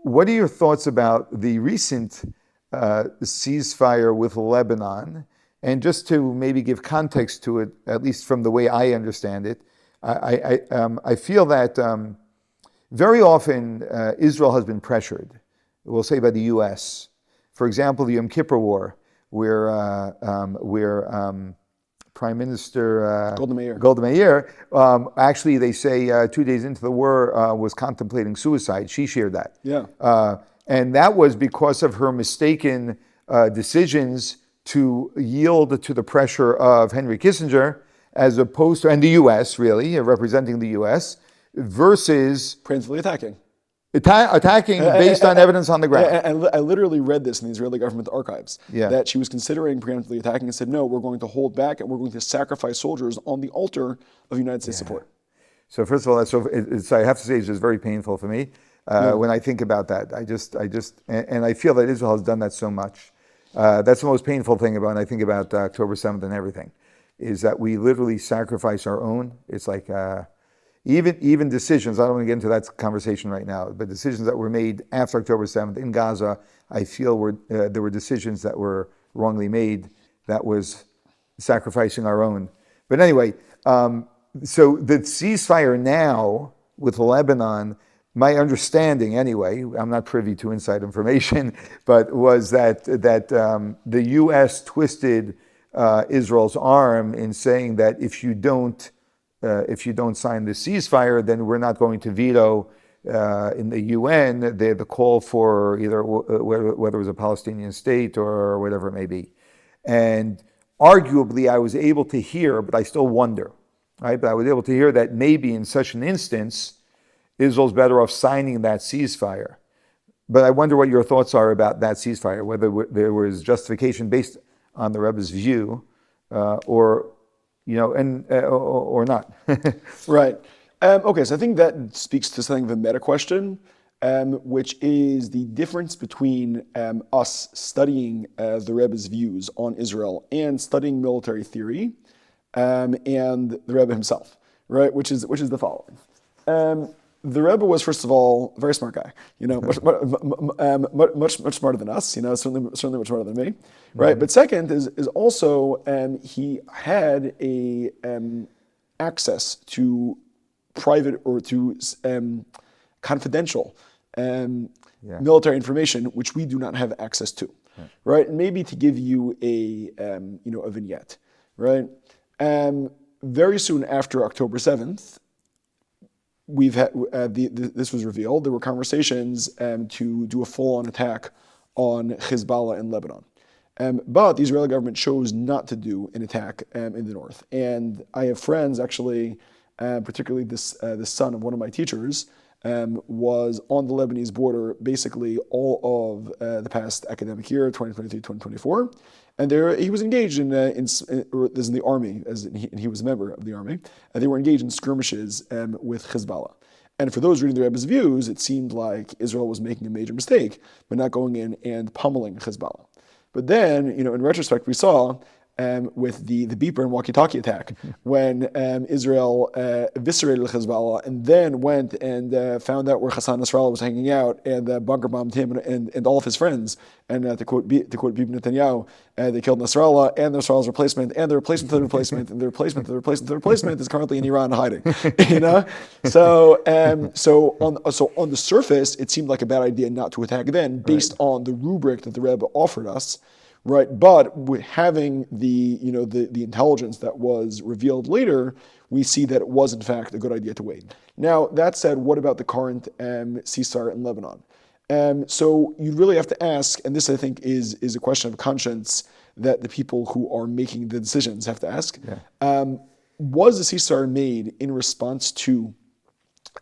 what are your thoughts about the recent ceasefire with Lebanon? And just to maybe give context to it, at least from the way I understand it, I feel that very often Israel has been pressured, we'll say by the U.S. For example, the Yom Kippur War, where Prime Minister Golda Meir, actually they say 2 days into the war was contemplating suicide. She shared that. Yeah. And that was because of her mistaken decisions to yield to the pressure of Henry Kissinger, as opposed to, and the U.S. really, representing the U.S., versus Preemptively attacking. Attacking based on evidence on the ground. And I literally read this in the Israeli government archives, Yeah. that she was considering preemptively attacking and said, no, we're going to hold back and we're going to sacrifice soldiers on the altar of United States support. So first of all, I have to say it's just very painful for me when I think about that. And I feel that Israel has done that so much. That's the most painful thing about, and I think about October 7th and everything, is that we literally sacrifice our own. It's like even decisions, I don't want to get into that conversation right now, but decisions that were made after October 7th in Gaza, I feel there were decisions that were wrongly made that was sacrificing our own. But anyway, so the ceasefire now with Lebanon, my understanding anyway, I'm not privy to inside information, but was that the U.S. twisted Israel's arm in saying that if you don't sign the ceasefire, then we're not going to veto in the UN the call for either whether it was a Palestinian state or whatever it may be. And arguably, I was able to hear, but I still wonder, right? But I was able to hear that maybe in such an instance, Israel's better off signing that ceasefire. But I wonder what your thoughts are about that ceasefire, whether there was justification based on the Rebs' view, or not. Right. Okay, so I think that speaks to something of a meta question, which is the difference between us studying the Rebbe's views on Israel and studying military theory, and the Rebbe himself, right? Which is the following. The Rebbe was, first of all, a very smart guy. Much smarter than us. Certainly much smarter than me, right? Mm-hmm. But second is also he had a access to private or to confidential military information, which we do not have access to, right? And maybe to give you a vignette, right? Very soon after October 7th. We've had this was revealed. There were conversations to do a full-on attack on Hezbollah in Lebanon, but the Israeli government chose not to do an attack in the north. And I have friends, actually, particularly the son of one of my teachers, was on the Lebanese border basically all of the past academic year, 2023-2024. And there, he was engaged in the army, and he was a member of the army, and they were engaged in skirmishes with Hezbollah. And for those reading the Rebbe's views, it seemed like Israel was making a major mistake by not going in and pummeling Hezbollah. But then, in retrospect, we saw with the beeper and walkie-talkie attack, when Israel eviscerated Hezbollah and then went and found out where Hassan Nasrallah was hanging out and bunker bombed him and all of his friends. And to quote Bibi Netanyahu, they killed Nasrallah and Nasrallah's replacement and the replacement of the replacement and the replacement of the replacement of the replacement is currently in Iran hiding. So on the surface, it seemed like a bad idea not to attack then, based on the rubric that the Rebbe offered us. Right, but with having the intelligence that was revealed later, we see that it was in fact a good idea to wait. Now that said, what about the current ceasefire in Lebanon? So you really have to ask, and this I think is a question of conscience that the people who are making the decisions have to ask. Yeah. Was a ceasefire made in response to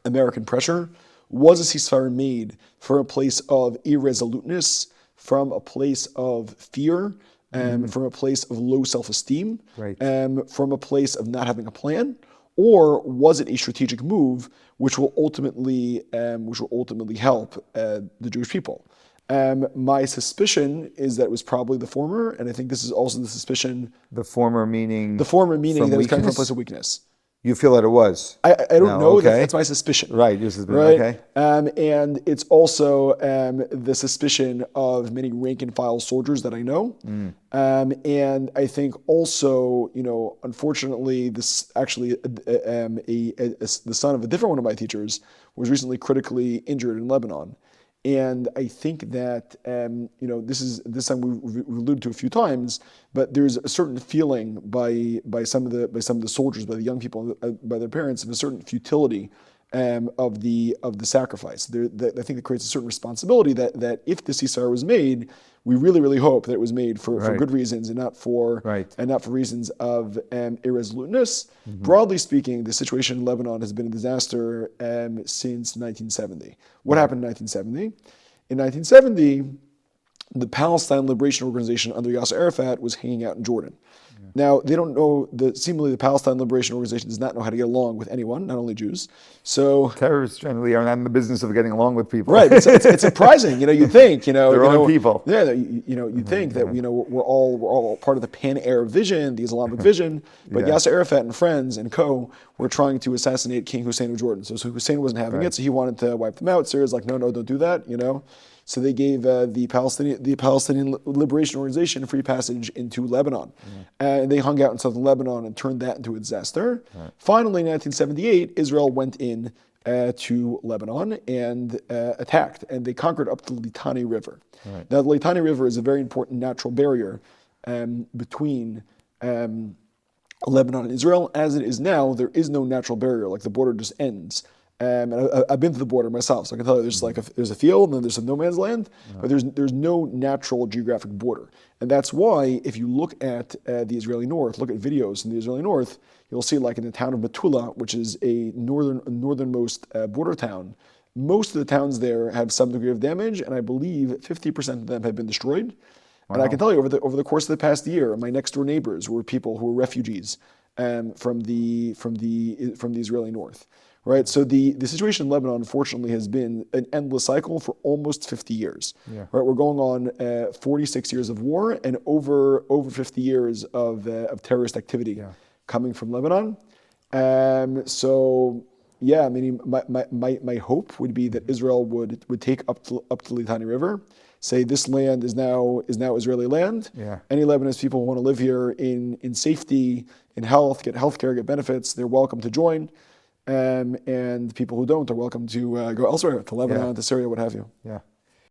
American pressure? Was a ceasefire made from a place of irresoluteness? From a place of fear, from a place of low self-esteem, from a place of not having a plan, or was it a strategic move which will ultimately help the Jewish people? My suspicion is that it was probably the former, and I think this is also the suspicion. The former meaning that it was coming from a place of weakness. You feel that it was? I don't know. Okay. That's my suspicion. Right. Your suspicion. Right. Okay. And it's also the suspicion of many rank and file soldiers that I know. And I think also, unfortunately, this actually the son of a different one of my teachers was recently critically injured in Lebanon. And I think that this is something we've alluded to a few times, but there's a certain feeling by some of the soldiers, by the young people, by their parents, of a certain futility of the sacrifice. I think it creates a certain responsibility that if the ceasefire was made, we really, really hope that it was made for good reasons and not for reasons of irresoluteness. Broadly speaking, the situation in Lebanon has been a disaster since 1970. What happened in 1970? In 1970, the Palestine Liberation Organization under Yasser Arafat was hanging out in Jordan. Now, they don't know, seemingly the Palestine Liberation Organization does not know how to get along with anyone, not only Jews. So terrorists generally are not in the business of getting along with people. Right. It's surprising. You'd think, their own people. Yeah. You'd think that, we're all part of the Pan-Arab vision, the Islamic vision, but Yasser Arafat and friends and co were trying to assassinate King Hussein of Jordan. So Hussein wasn't having it, so he wanted to wipe them out. Syria's like, no, don't do that, So they gave the Palestinian Liberation Organization free passage into Lebanon. And they hung out in southern Lebanon and turned that into a disaster. Finally, in 1978, Israel went in to Lebanon and attacked, and they conquered up the Litani River. Now, the Litani River is a very important natural barrier between Lebanon and Israel. As it is now, there is no natural barrier, like the border just ends. And I've been to the border myself, so I can tell you there's a field and then there's some no man's land, but there's no natural geographic border. And that's why if you look at the Israeli north, look at videos in the Israeli north, you'll see like in the town of Metula, which is a northernmost border town, most of the towns there have some degree of damage, and I believe 50% of them have been destroyed. Wow. And I can tell you over the course of the past year, my next door neighbors were people who were refugees from the Israeli north. Right, so the situation in Lebanon, unfortunately, has been an endless cycle for almost 50 years. Right, we're going on 46 years of war and over 50 years of terrorist activity coming from Lebanon. So yeah, I mean, my hope would be that Israel would take up the Litani River, say this land is now Israeli land. Any Lebanese people who want to live here in safety, in health, get healthcare, get benefits, they're welcome to join. And people who don't are welcome to go elsewhere, to Lebanon, to Syria, what have you.